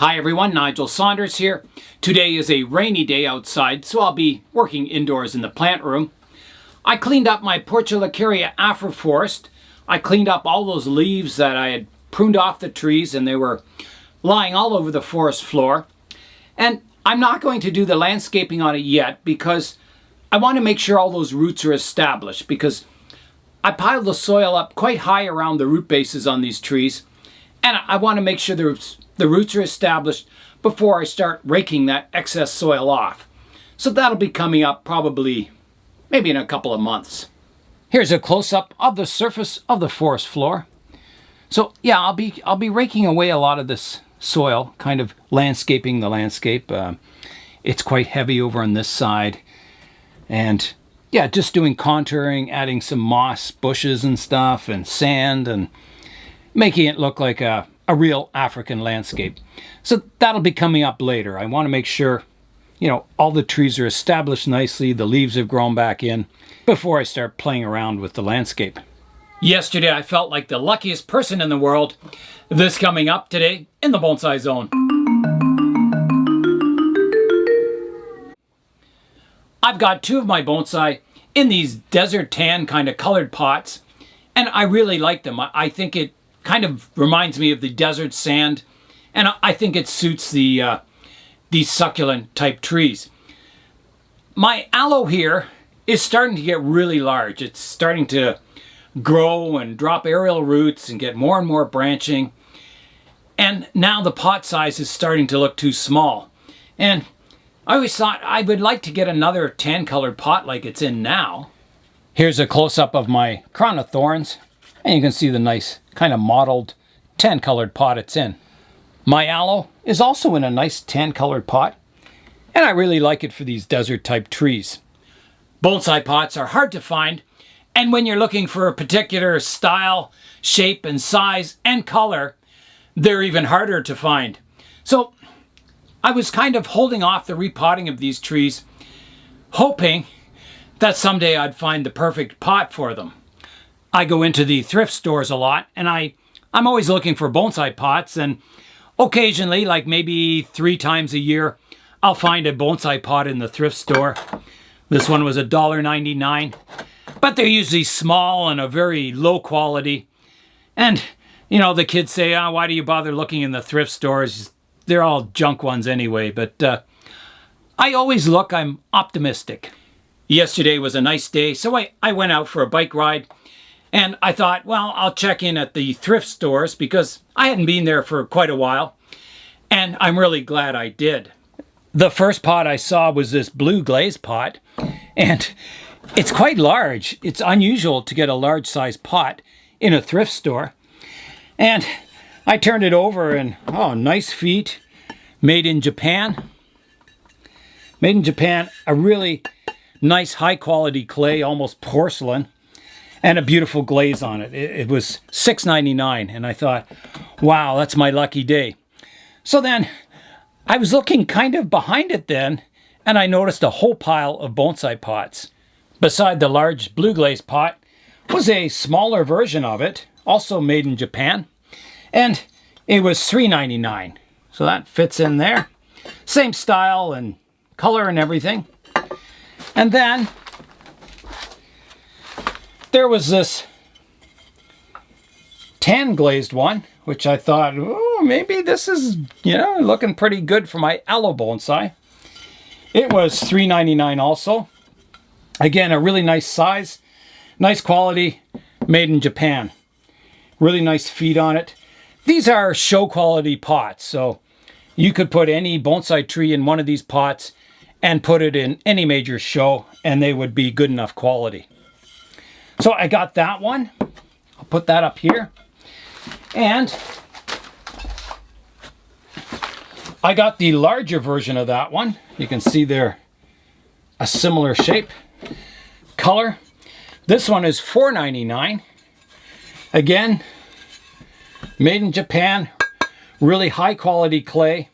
Hi everyone, Nigel Saunders here. Today is a rainy day outside, so I'll be working indoors in the plant room. I cleaned up my Portulacaria afroforest. I cleaned up all those leaves that I had pruned off the trees and they were lying all over the forest floor. And I'm not going to do the landscaping on it yet because I want to make sure all those roots are established, because I piled the soil up quite high around the root bases on these trees, and I want to make sure the roots are established before I start raking that excess soil off. So that'll be coming up probably maybe in a couple of months. Here's a close-up of the surface of the forest floor. So yeah, I'll be raking away a lot of this soil, kind of landscaping the landscape. It's quite heavy over on this side, and yeah, just doing contouring, adding some moss bushes and stuff and sand and making it look like a real African landscape. So that'll be coming up later. I want to make sure, all the trees are established nicely, the leaves have grown back in, before I start playing around with the landscape. Yesterday I felt like the luckiest person in the world. This coming up today in the Bonsai Zone. I've got two of my bonsai in these desert tan kind of colored pots, and I really like them. I think it kind of reminds me of the desert sand, and I think it suits these succulent type trees. My aloe here is starting to get really large. It's starting to grow and drop aerial roots and get more and more branching, and now the pot size is starting to look too small. And I always thought I would like to get another tan colored pot like it's in now. Here's a close-up of my Crown of Thorns, and you can see the nice kind of mottled tan colored pot it's in. My aloe is also in a nice tan colored pot, and I really like it for these desert type trees. Bonsai pots are hard to find, and when you're looking for a particular style, shape and size and color, they're even harder to find. So I was kind of holding off the repotting of these trees, hoping that someday I'd find the perfect pot for them. I go into the thrift stores a lot, and I'm always looking for bonsai pots, and occasionally, like maybe 3 times a year, I'll find a bonsai pot in the thrift store. This one was $1.99, but they're usually small and a very low quality. And, the kids say, why do you bother looking in the thrift stores? They're all junk ones anyway, but I always look, I'm optimistic. Yesterday was a nice day, so I went out for a bike ride, and I thought, well, I'll check in at the thrift stores because I hadn't been there for quite a while, and I'm really glad I did. The first pot I saw was this blue glaze pot, and it's quite large. It's unusual to get a large size pot in a thrift store, and I turned it over and, nice feet, made in Japan. Made in Japan, a really nice high quality clay, almost porcelain, and a beautiful glaze on it. It was $6.99, and I thought, wow, that's my lucky day. So then I was looking kind of behind it then, and I noticed a whole pile of bonsai pots. Beside the large blue glaze pot was a smaller version of it, also made in Japan. And it was $3.99, so that fits in there. Same style and color and everything. And then there was this tan glazed one, which I thought, maybe this is, looking pretty good for my aloe bonsai. It was $3.99 also. Again, a really nice size, nice quality, made in Japan. Really nice feet on it. These are show quality pots, so you could put any bonsai tree in one of these pots and put it in any major show and they would be good enough quality. So I got that one. I'll put that up here. And I got the larger version of that one. You can see they're a similar shape, color. This one is $4.99. Again, made in Japan, really high quality clay,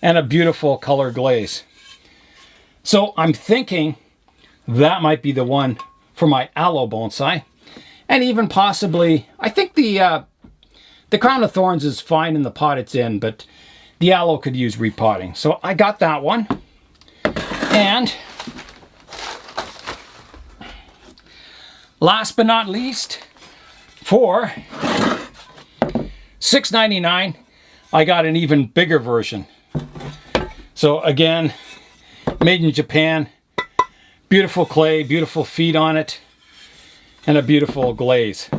and a beautiful color glaze. So I'm thinking that might be the one for my aloe bonsai. And even possibly, I think the Crown of Thorns is fine in the pot it's in, but the aloe could use repotting. So I got that one. And last but not least, for $6.99, I got an even bigger version. So again, made in Japan, beautiful clay, beautiful feet on it, and a beautiful glaze.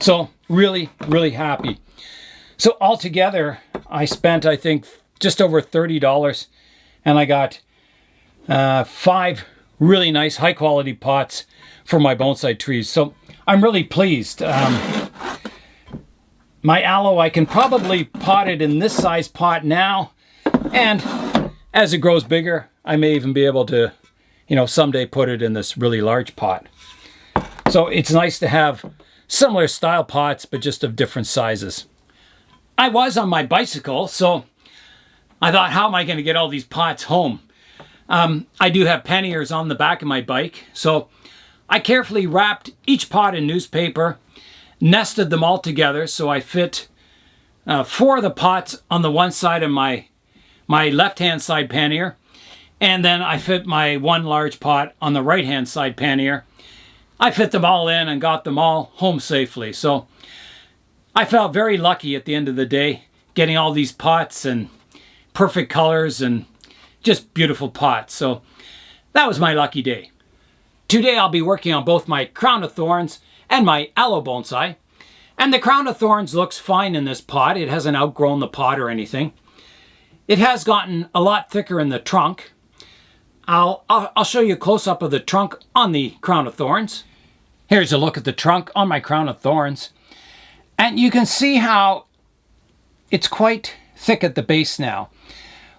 So really, really happy. So altogether, I spent, I think, just over $30, and I got 5 really nice, high quality pots for my bonsai trees. So I'm really pleased. My aloe, I can probably pot it in this size pot now, and as it grows bigger, I may even be able to, someday put it in this really large pot. So it's nice to have similar style pots, but just of different sizes. I was on my bicycle, so I thought, how am I going to get all these pots home? I do have panniers on the back of my bike, so I carefully wrapped each pot in newspaper, nested them all together, so I fit 4 of the pots on the one side of my left-hand side pannier, and then I fit my one large pot on the right-hand side pannier. I fit them all in and got them all home safely. So I felt very lucky at the end of the day, getting all these pots and perfect colors and just beautiful pots. So that was my lucky day. Today I'll be working on both my Crown of Thorns and my Aloe bonsai. And the Crown of Thorns looks fine in this pot. It hasn't outgrown the pot or anything. It has gotten a lot thicker in the trunk. I'll show you a close-up of the trunk on the Crown of Thorns. Here's a look at the trunk on my Crown of Thorns. And you can see how it's quite thick at the base now.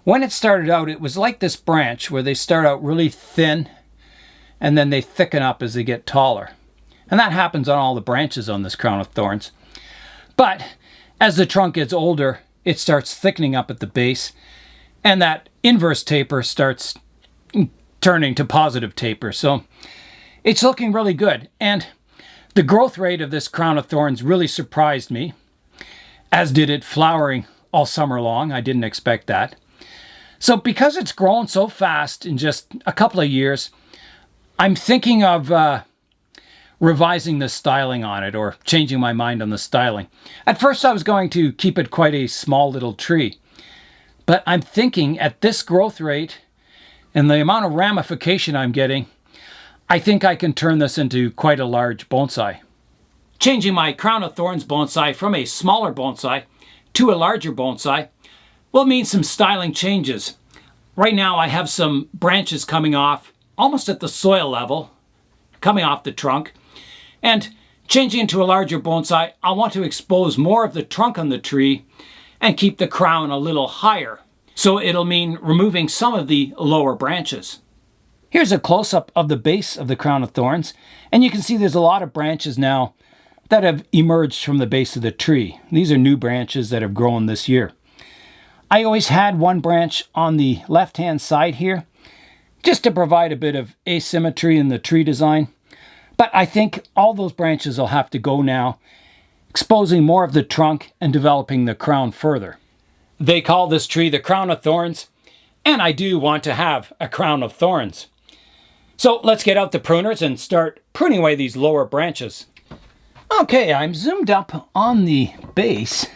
When it started out, it was like this branch where they start out really thin and then they thicken up as they get taller. And that happens on all the branches on this Crown of Thorns. But as the trunk gets older, it starts thickening up at the base, and that inverse taper starts turning to positive taper. So it's looking really good. And the growth rate of this Crown of Thorns really surprised me, as did it flowering all summer long. I didn't expect that. So because it's grown so fast in just a couple of years, I'm thinking of revising the styling on it, or changing my mind on the styling. At first I was going to keep it quite a small little tree, but I'm thinking at this growth rate and the amount of ramification I'm getting, I think I can turn this into quite a large bonsai. Changing my Crown of Thorns bonsai from a smaller bonsai to a larger bonsai will mean some styling changes. Right now I have some branches coming off almost at the soil level, coming off the trunk. And changing into a larger bonsai, I want to expose more of the trunk on the tree and keep the crown a little higher. So it'll mean removing some of the lower branches. Here's a close-up of the base of the Crown of Thorns, and you can see there's a lot of branches now that have emerged from the base of the tree. These are new branches that have grown this year. I always had one branch on the left-hand side here, just to provide a bit of asymmetry in the tree design. But I think all those branches will have to go now, exposing more of the trunk and developing the crown further. They call this tree the Crown of Thorns, and I do want to have a crown of thorns. So let's get out the pruners and start pruning away these lower branches. Okay, I'm zoomed up on the base.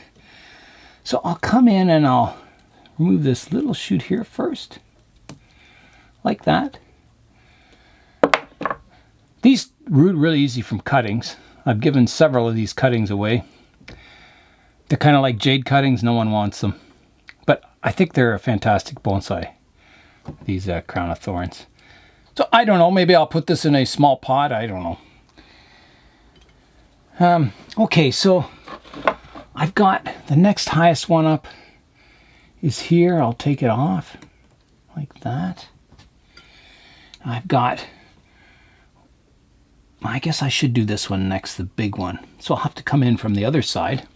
So I'll come in and I'll remove this little shoot here first, like that. These root really easy from cuttings. I've given several of these cuttings away. They're kind of like jade cuttings, no one wants them. But I think they're a fantastic bonsai, these Crown of Thorns. So I don't know, maybe I'll put this in a small pot, I don't know. Okay, so I've got the next highest one up is here. I'll take it off like that. I've got, I guess I should do this one next, the big one. So I'll have to come in from the other side.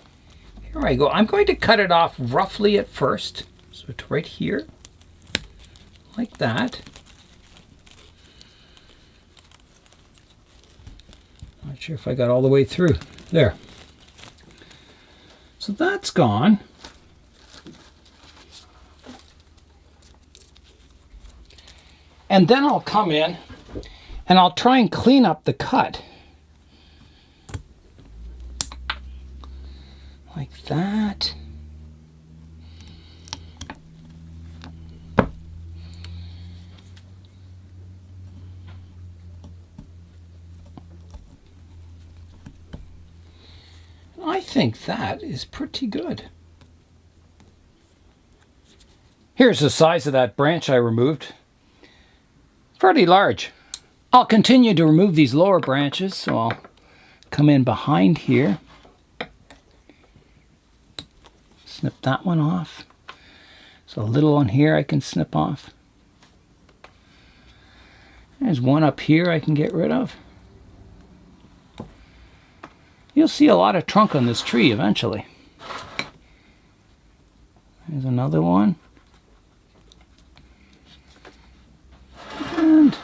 Here I go. I'm going to cut it off roughly at first. So it's right here, like that. Not sure if I got all the way through. There. So that's gone. And then I'll come in and I'll try and clean up the cut. Like that. I think that is pretty good. Here's the size of that branch I removed. Fairly large. I'll continue to remove these lower branches, so I'll come in behind here. Snip that one off. So a little one here I can snip off. There's one up here I can get rid of. You'll see a lot of trunk on this tree eventually. There's another one. And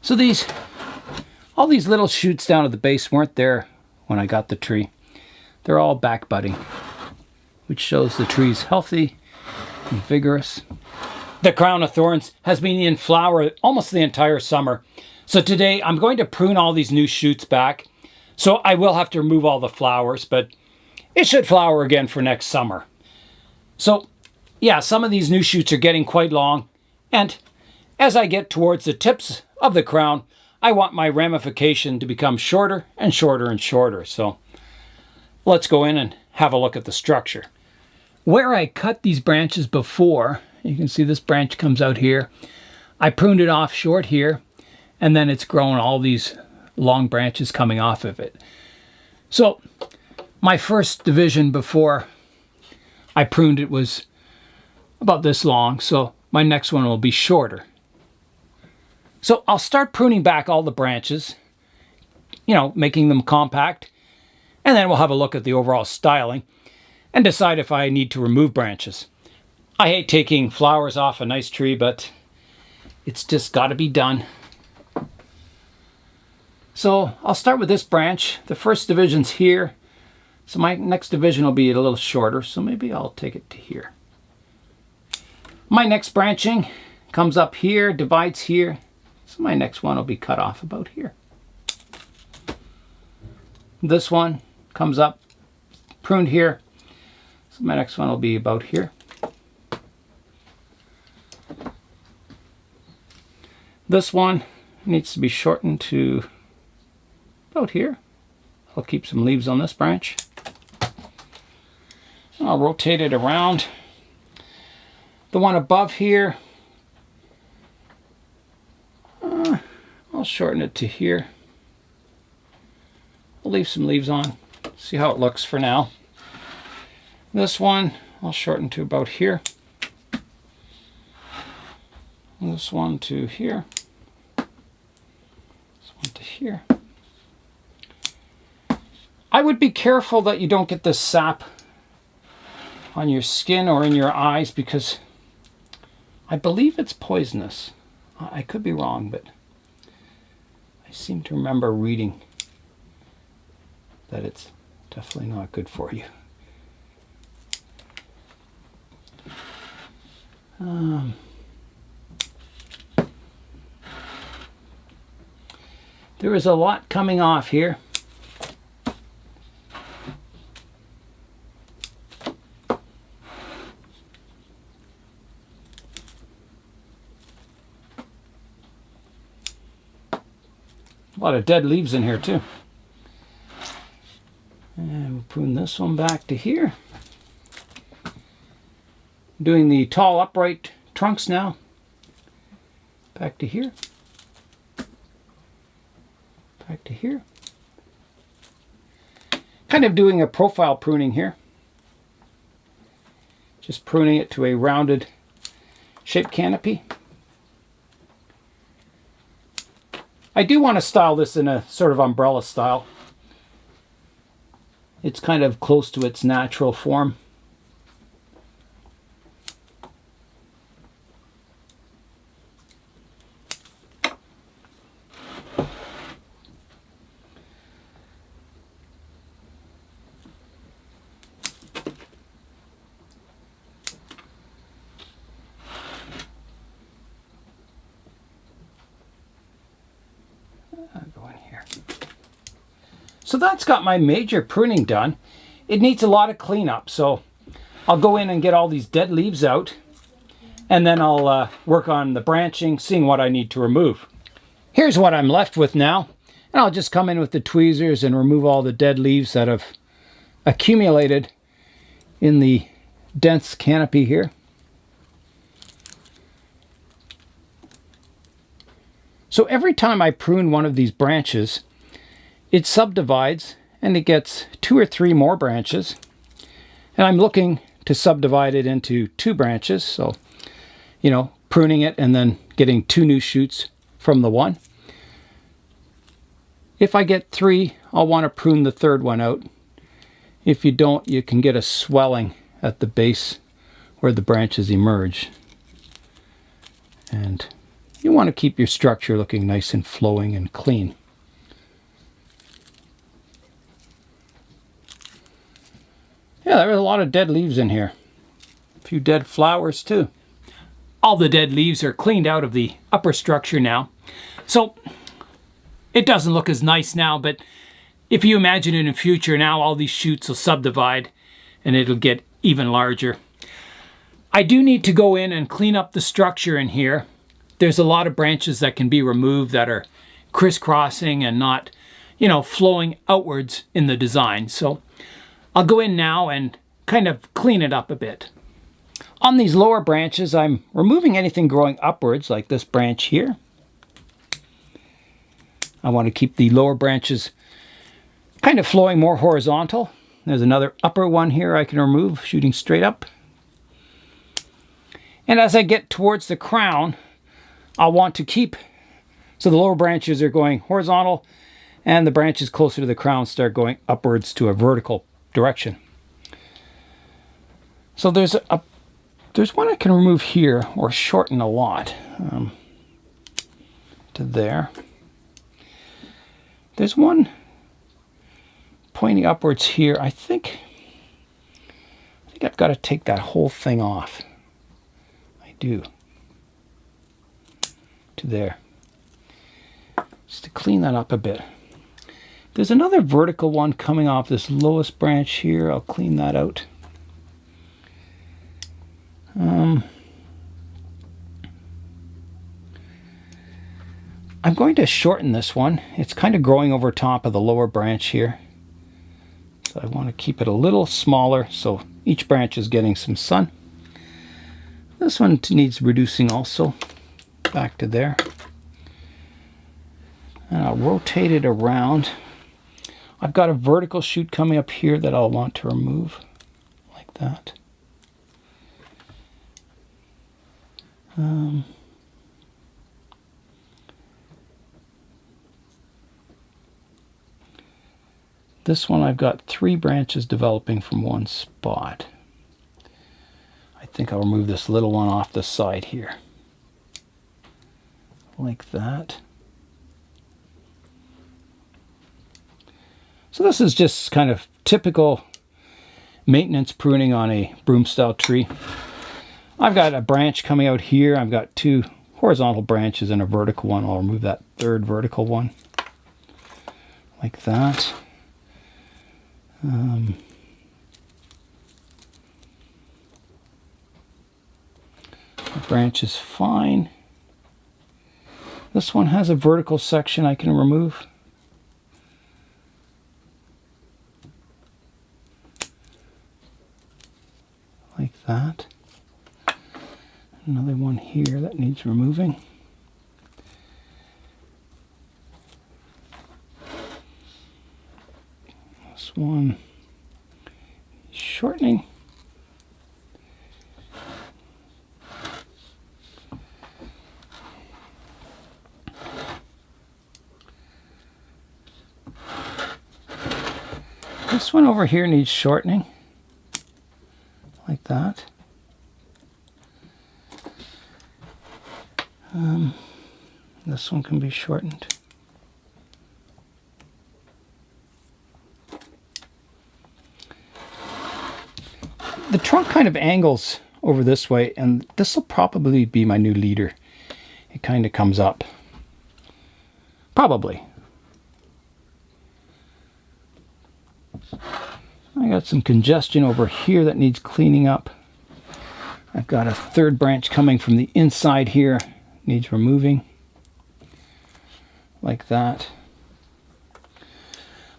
so all these little shoots down at the base weren't there when I got the tree. They're all back budding, which shows the tree's healthy and vigorous. The Crown of Thorns has been in flower almost the entire summer. So today I'm going to prune all these new shoots back. So I will have to remove all the flowers, but it should flower again for next summer. So yeah, some of these new shoots are getting quite long. And as I get towards the tips of the crown, I want my ramification to become shorter and shorter and shorter. So let's go in and have a look at the structure. Where I cut these branches before, you can see this branch comes out here. I pruned it off short here, and then it's grown all these long branches coming off of it. So my first division before I pruned it was about this long, so my next one will be shorter. So I'll start pruning back all the branches, making them compact, and then we'll have a look at the overall styling and decide if I need to remove branches. I hate taking flowers off a nice tree, but it's just got to be done. So I'll start with this branch. The first division's here. So my next division will be a little shorter, so maybe I'll take it to here. My next branching comes up here, divides here. So my next one will be cut off about here. This one comes up, pruned here. So my next one will be about here. This one needs to be shortened to about here. I'll keep some leaves on this branch. I'll rotate it around. The one above here, I'll shorten it to here. I'll leave some leaves on, see how it looks for now. This one, I'll shorten to about here. This one to here. This one to here. I would be careful that you don't get this sap on your skin or in your eyes, because I believe it's poisonous. I could be wrong, but I seem to remember reading that it's definitely not good for you. There is a lot coming off here. A lot of dead leaves in here too. And we'll prune this one back to here. Doing the tall upright trunks now. Back to here. Back to here. Kind of doing a profile pruning here. Just pruning it to a rounded shaped canopy. I do want to style this in a sort of umbrella style. It's kind of close to its natural form. So that's got my major pruning done. It needs a lot of cleanup, so I'll go in and get all these dead leaves out, and then I'll work on the branching, seeing what I need to remove. Here's what I'm left with now, and I'll just come in with the tweezers and remove all the dead leaves that have accumulated in the dense canopy here. So every time I prune one of these branches, it subdivides and it gets 2 or 3 more branches. And I'm looking to subdivide it into 2 branches. So, you know, pruning it and then getting 2 new shoots from the one. If I get 3, I'll want to prune the 3rd one out. If you don't, you can get a swelling at the base where the branches emerge. And you want to keep your structure looking nice and flowing and clean. Yeah, there are a lot of dead leaves in here. A few dead flowers too. All the dead leaves are cleaned out of the upper structure now. So it doesn't look as nice now, but if you imagine in the future now, all these shoots will subdivide and it'll get even larger. I do need to go in and clean up the structure in here. There's a lot of branches that can be removed that are crisscrossing and not, you know, flowing outwards in the design. So I'll go in now and kind of clean it up a bit. On these lower branches, I'm removing anything growing upwards, like this branch here. I want to keep the lower branches kind of flowing more horizontal. There's another upper one here I can remove, shooting straight up. And as I get towards the crown, I'll want to keep, so the lower branches are going horizontal and the branches closer to the crown start going upwards to a vertical direction. So there's one I can remove here or shorten a lot to there. There's one pointing upwards here. I think I've got to take that whole thing off. I do. To there. Just to clean that up a bit. There's another vertical one coming off this lowest branch here. I'll clean that out. I'm going to shorten this one. It's kind of growing over top of the lower branch here. So I want to keep it a little smaller so each branch is getting some sun. This one needs reducing also. Back to there. And I'll rotate it around. I've got a vertical shoot coming up here that I'll want to remove. Like that. This one I've got 3 branches developing from one spot. I think I'll remove this little one off the side here. Like that. So this is just kind of typical maintenance pruning on a broom style tree. I've got a branch coming out here. I've got 2 horizontal branches and a vertical one. I'll remove that 3rd vertical one. Like that. The branch is fine. This one has a vertical section I can remove. Like that. Another one here that needs removing. This one shortening. This one over here needs shortening, like that. This one can be shortened. The trunk kind of angles over this way, and this will probably be my new leader. It kind of comes up. Probably. I got some congestion over here that needs cleaning up. I've got a third branch coming from the inside here, needs removing, like that.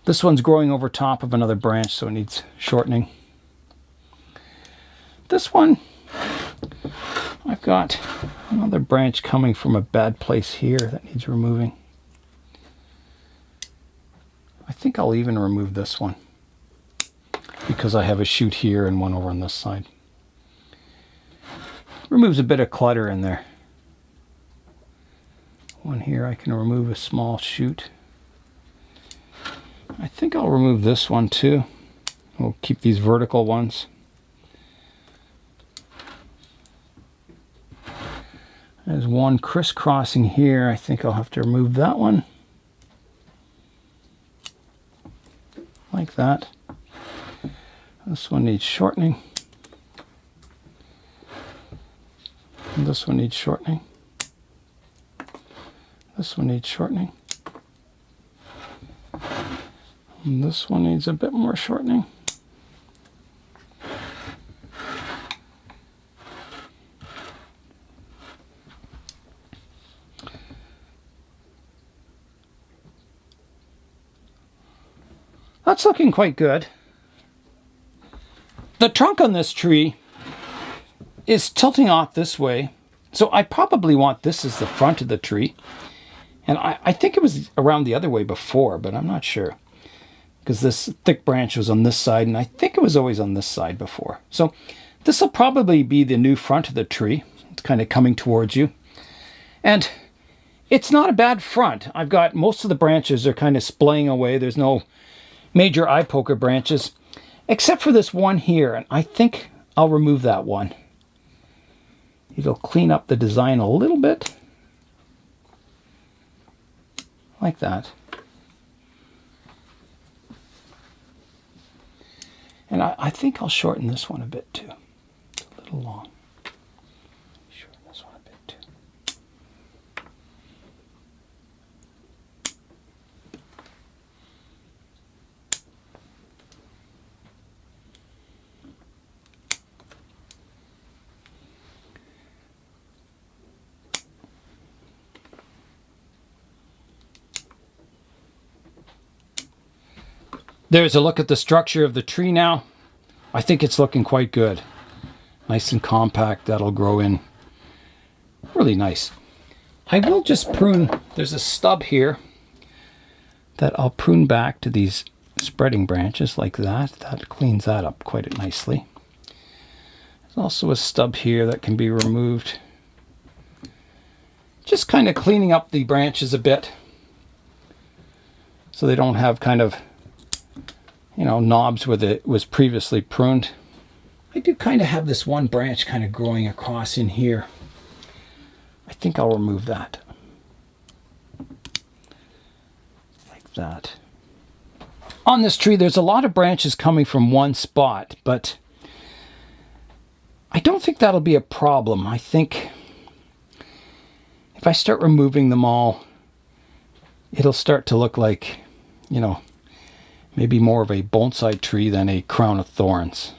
This one's growing over top of another branch, so it needs shortening. This one, I've got another branch coming from a bad place here that needs removing. I think I'll even remove this one because I have a shoot here and one over on this side. Removes a bit of clutter in there. One here, I can remove a small shoot. I think I'll remove this one too. We'll keep these vertical ones. There's one crisscrossing here. I think I'll have to remove that one. Like that. This one needs shortening. And this one needs shortening. This one needs shortening. And this one needs a bit more shortening. That's looking quite good. The trunk on this tree is tilting off this way, so I probably want this as the front of the tree. And I think it was around the other way before, but I'm not sure. Because this thick branch was on this side, and I think it was always on this side before. So this will probably be the new front of the tree. It's kind of coming towards you. And it's not a bad front. I've got most of the branches are kind of splaying away. There's no major eye poker branches, except for this one here, and I think I'll remove that one. It'll clean up the design a little bit, like that. And I think I'll shorten this one a bit too. It's a little long. Shorten this one a bit too. There's a look at the structure of the tree now. I think it's looking quite good. Nice and compact. That'll grow in really nice. I will just prune. There's a stub here that I'll prune back to these spreading branches like that. That cleans that up quite nicely. There's also a stub here that can be removed. Just kind of cleaning up the branches a bit so they don't have kind of, you know, knobs where it was previously pruned. I do kind of have this one branch kind of growing across in here. I think I'll remove that. Like that. On this tree, there's a lot of branches coming from one spot, but I don't think that'll be a problem. I think if I start removing them all, it'll start to look like, you know, maybe more of a bonsai tree than a crown of thorns.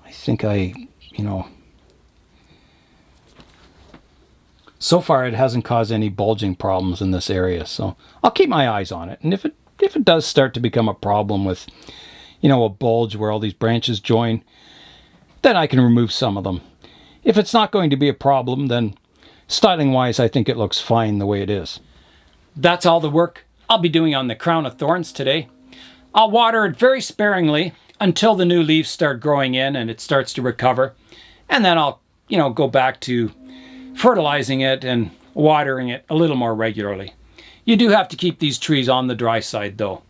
I think so far it hasn't caused any bulging problems in this area, so I'll keep my eyes on it. And if it does start to become a problem with, you know, a bulge where all these branches join, then I can remove some of them. If it's not going to be a problem, then styling wise, I think it looks fine the way it is. That's all the work I'll be doing on the crown of thorns today. I'll water it very sparingly until the new leaves start growing in and it starts to recover. And then I'll, you know, go back to fertilizing it and watering it a little more regularly. You do have to keep these trees on the dry side though.